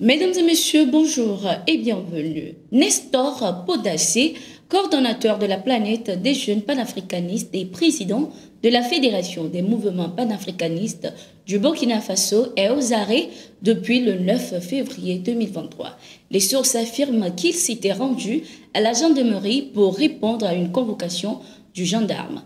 Mesdames et messieurs, bonjour et bienvenue. Nestor Podassé, coordonnateur de la planète des jeunes panafricanistes et président de la Fédération des mouvements panafricanistes du Burkina Faso, est aux arrêts depuis le 9 février 2023. Les sources affirment qu'il s'était rendu à la gendarmerie pour répondre à une convocation du gendarme.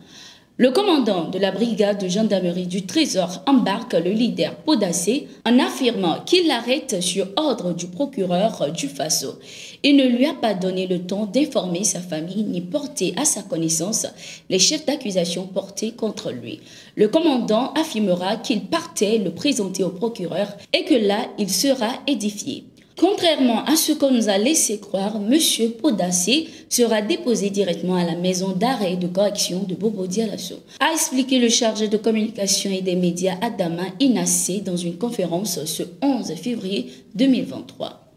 Le commandant de la brigade de gendarmerie du Trésor embarque le leader Podassé en affirmant qu'il l'arrête sur ordre du procureur du Faso. Il ne lui a pas donné le temps d'informer sa famille ni porter à sa connaissance les chefs d'accusation portés contre lui. Le commandant affirmera qu'il partait le présenter au procureur et que là, il sera édifié. Contrairement à ce qu'on nous a laissé croire, M. Podassé sera déposé directement à la maison d'arrêt et de correction de Bobo-Dioulasso, a expliqué le chargé de communication et des médias Adama Inassé dans une conférence ce 11 février 2023.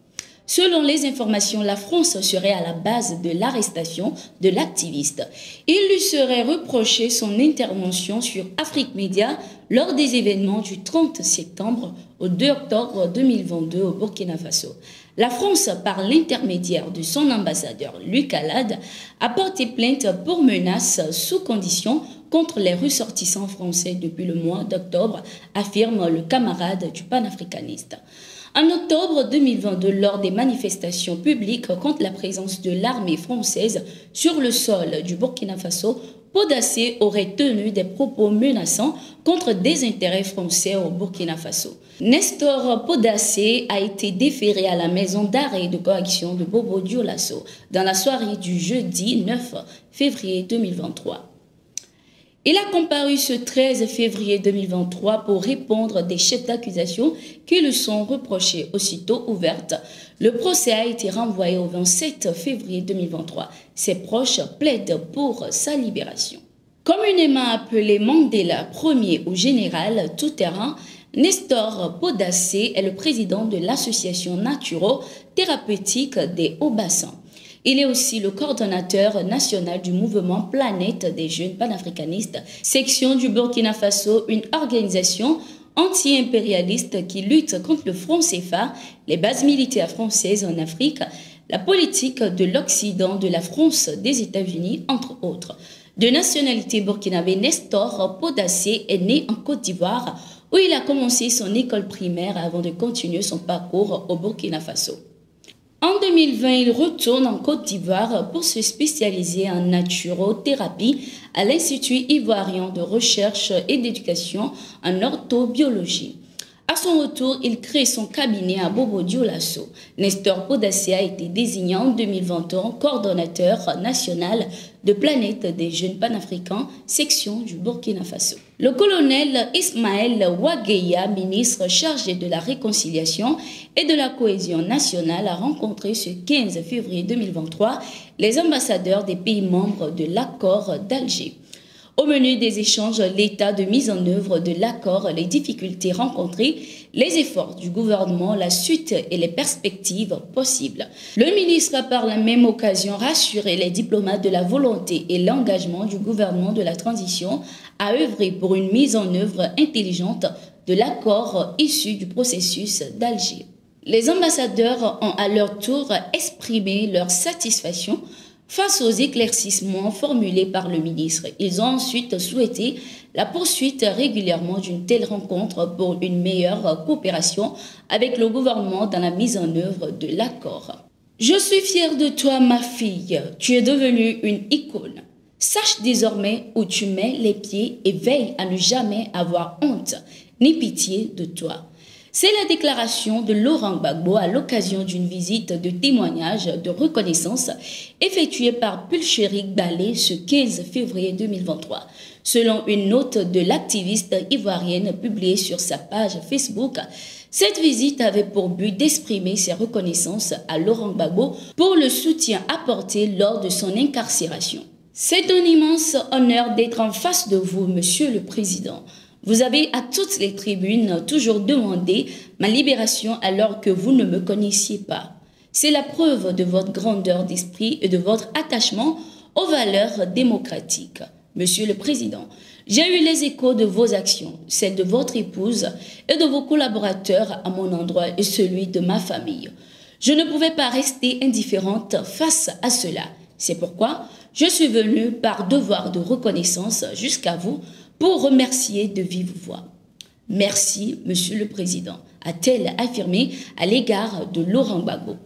Selon les informations, la France serait à la base de l'arrestation de l'activiste. Il lui serait reproché son intervention sur Afrique Média lors des événements du 30 septembre au 2 octobre 2022 au Burkina Faso. La France, par l'intermédiaire de son ambassadeur Luc Alade, a porté plainte pour menaces sous condition contre les ressortissants français depuis le mois d'octobre, affirme le camarade du panafricaniste. En octobre 2022, lors des manifestations publiques contre la présence de l'armée française sur le sol du Burkina Faso, Podassé aurait tenu des propos menaçants contre des intérêts français au Burkina Faso. Nestor Podassé a été déféré à la maison d'arrêt et de correction de Bobo-Dioulasso dans la soirée du jeudi 9 février 2023. Il a comparu ce 13 février 2023 pour répondre des chefs d'accusation qui lui sont reprochés. Aussitôt ouverte, le procès a été renvoyé au 27 février 2023. Ses proches plaident pour sa libération. Communément appelé Mandela premier ou général tout-terrain, Nestor Podassé est le président de l'association naturo-thérapeutique des Hauts-Bassins. Il est aussi le coordonnateur national du mouvement Planète des jeunes panafricanistes, section du Burkina Faso, une organisation anti-impérialiste qui lutte contre le franc CFA, les bases militaires françaises en Afrique, la politique de l'Occident, de la France, des États-Unis, entre autres. De nationalité burkinabé, Nestor Podassé est né en Côte d'Ivoire, où il a commencé son école primaire avant de continuer son parcours au Burkina Faso. En 2020, il retourne en Côte d'Ivoire pour se spécialiser en naturothérapie à l'Institut ivoirien de recherche et d'éducation en orthobiologie. À son retour, il crée son cabinet à Bobo-Dioulasso. Nestor Podassé a été désigné en 2021 coordonnateur national de Planète des jeunes panafricains, section du Burkina Faso. Le colonel Ismaël Ouagueya, ministre chargé de la réconciliation et de la cohésion nationale, a rencontré ce 15 février 2023 les ambassadeurs des pays membres de l'accord d'Alger. Au menu des échanges, l'état de mise en œuvre de l'accord, les difficultés rencontrées, les efforts du gouvernement, la suite et les perspectives possibles. Le ministre a par la même occasion rassuré les diplomates de la volonté et l'engagement du gouvernement de la transition à œuvrer pour une mise en œuvre intelligente de l'accord issu du processus d'Alger. Les ambassadeurs ont à leur tour exprimé leur satisfaction face aux éclaircissements formulés par le ministre. Ils ont ensuite souhaité la poursuite régulièrement d'une telle rencontre pour une meilleure coopération avec le gouvernement dans la mise en œuvre de l'accord. Je suis fière de toi, ma fille. Tu es devenue une icône. Sache désormais où tu mets les pieds et veille à ne jamais avoir honte ni pitié de toi. C'est la déclaration de Laurent Gbagbo à l'occasion d'une visite de témoignage de reconnaissance effectuée par Pulchérik Balé ce 15 février 2023. Selon une note de l'activiste ivoirienne publiée sur sa page Facebook, cette visite avait pour but d'exprimer ses reconnaissances à Laurent Gbagbo pour le soutien apporté lors de son incarcération. C'est un immense honneur d'être en face de vous, Monsieur le Président. Vous avez à toutes les tribunes toujours demandé ma libération alors que vous ne me connaissiez pas. C'est la preuve de votre grandeur d'esprit et de votre attachement aux valeurs démocratiques. Monsieur le Président, J'ai eu les échos de vos actions, celles de votre épouse et de vos collaborateurs à mon endroit et celui de ma famille. Je ne pouvais pas rester indifférente face à cela. C'est pourquoi je suis venue par devoir de reconnaissance jusqu'à vous pour remercier de vive voix. Merci, Monsieur le Président, a-t-elle affirmé à l'égard de Laurent Gbagbo.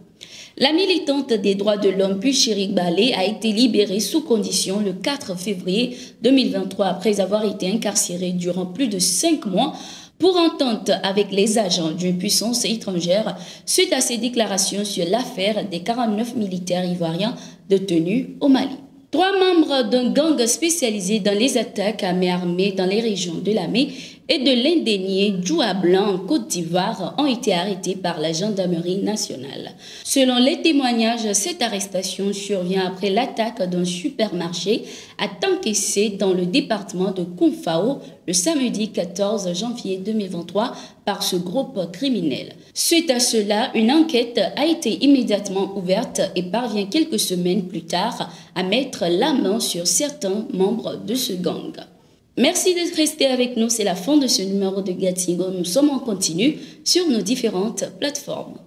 La militante des droits de l'homme Puchirik Balé a été libérée sous condition le 4 février 2023 après avoir été incarcérée durant plus de 5 mois pour entente avec les agents d'une puissance étrangère suite à ses déclarations sur l'affaire des 49 militaires ivoiriens détenus au Mali. 3 membres d'un gang spécialisé dans les attaques à main armée dans les régions de Lamé et de l'Indénié Djoua-Blanc en Côte d'Ivoire ont été arrêtés par la gendarmerie nationale. Selon les témoignages, cette arrestation survient après l'attaque d'un supermarché à Tankessé dans le département de Koufao le samedi 14 janvier 2023 par ce groupe criminel. Suite à cela, une enquête a été immédiatement ouverte et parvient quelques semaines plus tard à mettre la main sur certains membres de ce gang. Merci d'être resté avec nous, c'est la fin de ce numéro de Gatingo. Nous sommes en continu sur nos différentes plateformes.